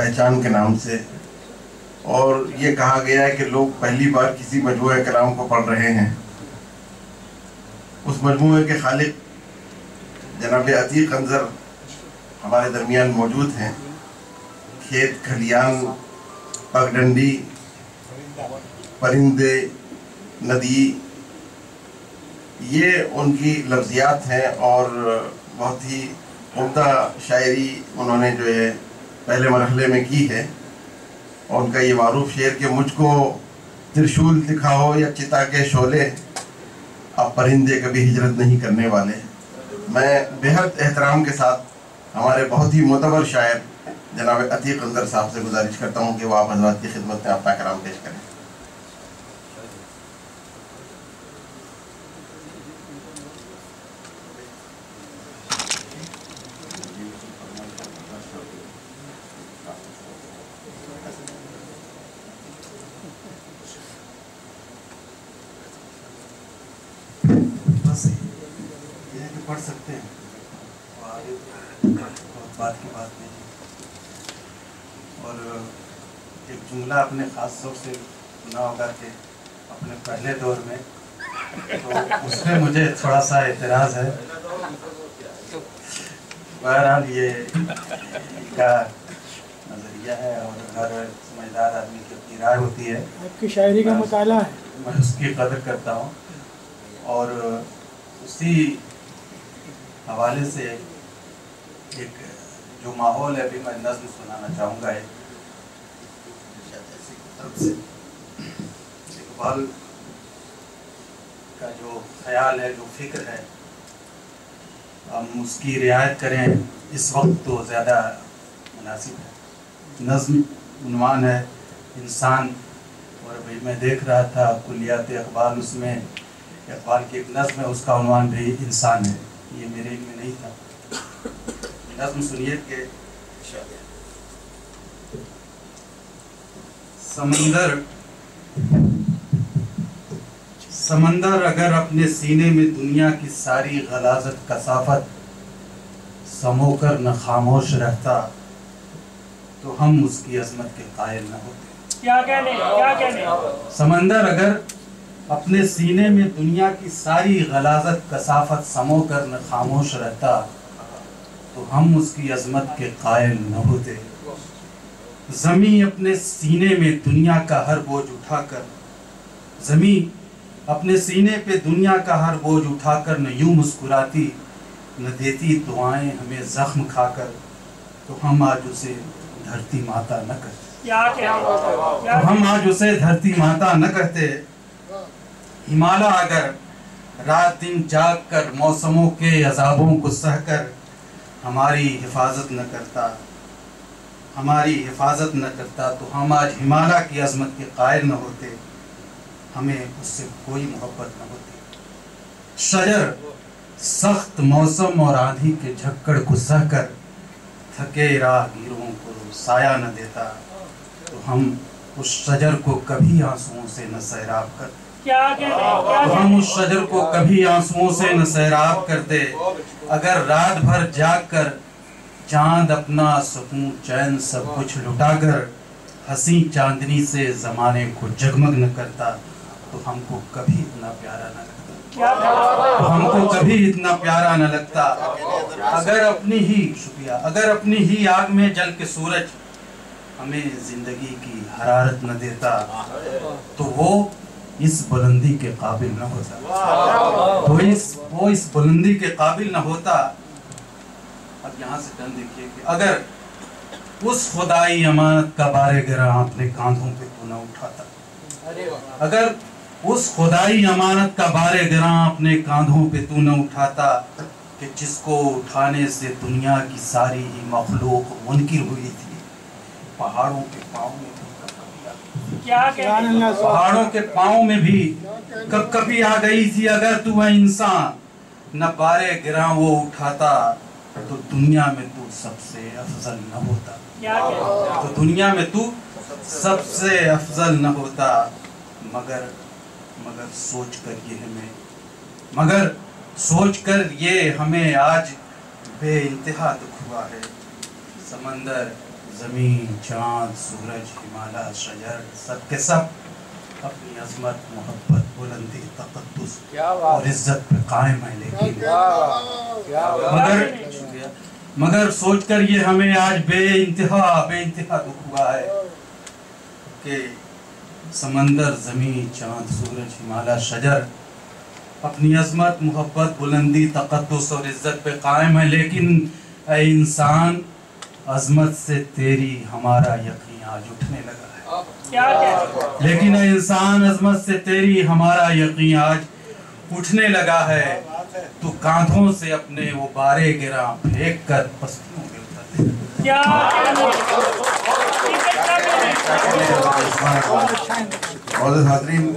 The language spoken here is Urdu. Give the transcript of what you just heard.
پہچان کے نام سے، اور یہ کہا گیا ہے کہ لوگ پہلی بار کسی مجموعہ کلام کو پڑھ رہے ہیں۔ اس مجموعے کے خالق جناب عتیق انظر ہمارے درمیان موجود ہیں۔ کھیت کھلیان، پگڈنڈی، پرندے، ندی، یہ ان کی لفظیات ہیں، اور بہت ہی عمدہ شاعری انہوں نے جو ہے پہلے مرحلے میں کی ہے۔ اور ان کا یہ معروف شعر کہ مجھ کو ترشول دکھاؤ یا چتا کے شعلے، اب پرندے کبھی ہجرت نہیں کرنے والے۔ میں بہت احترام کے ساتھ ہمارے بہت ہی معتبر شاعر جناب عتیق انظر صاحب سے گزارش کرتا ہوں کہ وہ آپ حضرات کی خدمت میں اپنا کلام پیش کریں۔ یہ کہ پڑھ سکتے ہیں بات کی بات نہیں، اور ایک جملہ اپنے خاص طور سے سنا ہوگا کہ اپنے پہلے دور میں، تو اس پہ مجھے تھوڑا سا اعتراض ہے۔ بہرحال یہ کا نظریہ ہے، اور ہر سمجھدار آدمی کی اپنی رائے ہوتی ہے۔ آپ کی شاعری کا مطالعہ ہے، میں اس کی قدر کرتا ہوں، اور اسی حوالے سے ایک جو ماحول ہے ابھی میں نظم سنانا چاہوں گا۔ اقبال کا جو خیال ہے، جو فکر ہے، ہم اس کی رعایت کریں اس وقت تو زیادہ مناسب ہے۔ نظم عنوان ہے انسان، اور ابھی میں دیکھ رہا تھا کلیات اقبال، اس میں اقبال کی ایک نظم ہے، اس کا عنوان بھی انسان ہے۔ یہ میرے علم میں نہیں تھا۔ نظم سنیے کہ سمندر اگر اپنے سینے میں دنیا کی ساری غلاظت کثافت سمو کر نہ خاموش رہتا تو ہم اس کی عظمت کے قائل نہ ہوتے۔ کیا کہنے سمندر اگر اپنے سینے میں دنیا کی ساری غلاظت کثافت سمو کر نہ خاموش رہتا تو ہم اس کی عظمت کے قائل نہ ہوتے۔ زمین اپنے سینے میں دنیا کا ہر بوجھ اٹھا کر، زمین اپنے سینے پہ دنیا کا ہر بوجھ اٹھا کر نہ یوں مسکراتی، نہ دیتی دعائیں ہمیں زخم کھا کر، تو ہم آج اسے دھرتی ماتا نہ کرتے۔ ہم آج اسے دھرتی ماتا نہ کرتے۔ ہمالیہ اگر رات دن جاگ کر موسموں کے عذابوں کو سہ کر ہماری حفاظت نہ کرتا تو ہم آج ہمالیہ کی عظمت کے قائل نہ ہوتے، ہمیں اس سے کوئی محبت نہ ہوتی۔ شجر سخت موسم اور آندھی کے جھکڑ کو سہ کر تھکے راہ گیروں کو سایہ نہ دیتا تو ہم اس شجر کو کبھی آنسوؤں سے نہ سیراب کرتے۔ ہم اس شجر کو کبھی آنسوؤں سے نہ سیراب کرتے۔ اگر رات بھر جاگ کر چاند اپنا سکون چین سب کچھ لٹا کر حسین چاندنی سے زمانے کو جگمگ نہ کرتا تو ہم کو کبھی اتنا پیارا نہ لگتا۔ اگر اپنی ہی آگ میں جل کے سورج ہمیں زندگی کی حرارت نہ دیتا تو وہ اس بلندی کے قابل نہ ہوتا۔ وہ اس بلندی کے قابل نہ ہوتا۔ اب یہاں سے ٹرن دیکھیے کہ اگر اس خدائی امانت کا بار گراں اپنے کاندھوں پہ تو نہ اٹھاتا، اگر اس خدائی امانت کا بار گراں اپنے کاندھوں پہ تو نہ اٹھاتا کہ جس کو اٹھانے سے دنیا کی ساری ہی مخلوق منکر ہوئی تھی، پہاڑوں کے پاؤں میں بھی کب کبھی آ گئی تھی۔ اگر تو ہے انسان نہ بارے گراں وہ اٹھاتا تو دنیا میں تو سب سے افضل نہ ہوتا۔ مگر سوچ کر یہ ہمیں آج بے انتہا دکھ ہوا ہے۔ سمندر زمین، چاند، سورج، ہمالیہ، شجر، سب کے سب اپنی عظمت، محبت، بلندی، تقدس اور عزت پہ قائم ہے، لیکن مگر سوچ کر یہ ہمیں آج بے انتہا دکھ ہوا ہے کہ سمندر، زمین، چاند، سورج، ہمالیہ، شجر اپنی عظمت، محبت، بلندی، تقدس اور عزت پہ قائم ہے، لیکن اے انسان، عظمت سے تیری ہمارا یقین آج اٹھنے لگا ہے۔ لیکن اے انسان، عظمت سے تیری ہمارا یقین آج اٹھنے لگا ہے، تو کاندھوں سے اپنے وہ بارے گراں پھینک کر پستیوں میں اتر دے۔ معزز حاضرین،